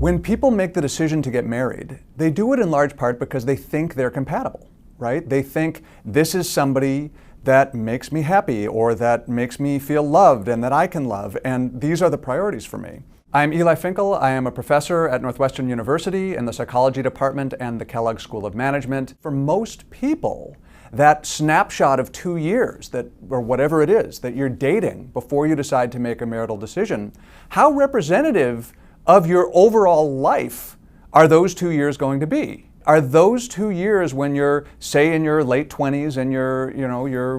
When people make the decision to get married, they do it in large part because they think they're compatible, right? They think this is somebody that makes me happy or that makes me feel loved and that I can love, and these are the priorities for me. I'm Eli Finkel. I am a professor at Northwestern University in the psychology department and the Kellogg School of Management. For most people, that snapshot of 2 years, or whatever it is, that you're dating before you decide to make a marital decision, how representative of your overall life are those 2 years going to be? Are those 2 years when you're, say, in your late 20s and you're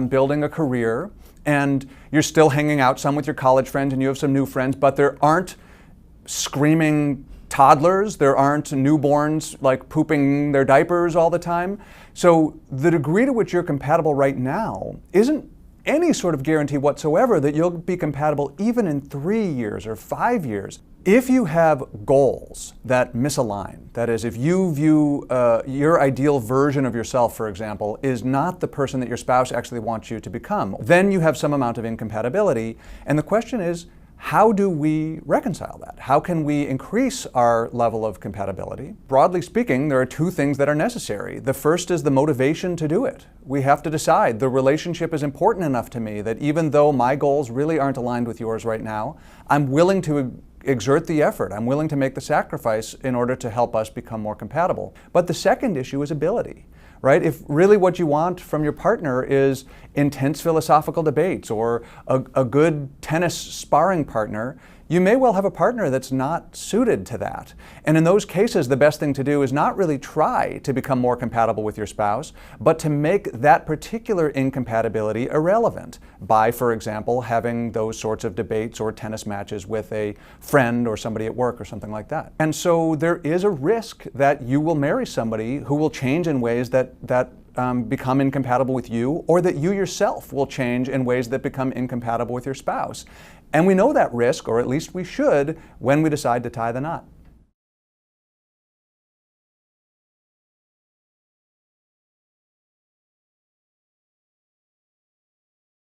building a career and you're still hanging out some with your college friends and you have some new friends, but there aren't screaming toddlers, there aren't newborns like pooping their diapers all the time? So the degree to which you're compatible right now isn't any sort of guarantee whatsoever that you'll be compatible even in 3 years or 5 years. If you have goals that misalign, that is, if you view your ideal version of yourself, for example, is not the person that your spouse actually wants you to become, then you have some amount of incompatibility. And the question is, how do we reconcile that? How can we increase our level of compatibility? Broadly speaking, there are two things that are necessary. The first is the motivation to do it. We have to decide the relationship is important enough to me that even though my goals really aren't aligned with yours right now, I'm willing to exert the effort. I'm willing to make the sacrifice in order to help us become more compatible. But the second issue is ability, right? If really what you want from your partner is intense philosophical debates or a good tennis sparring partner, you may well have a partner that's not suited to that. And in those cases, the best thing to do is not really try to become more compatible with your spouse, but to make that particular incompatibility irrelevant by, for example, having those sorts of debates or tennis matches with a friend or somebody at work or something like that. And so there is a risk that you will marry somebody who will change in ways that become incompatible with you, or that you yourself will change in ways that become incompatible with your spouse. And we know that risk, or at least we should, when we decide to tie the knot.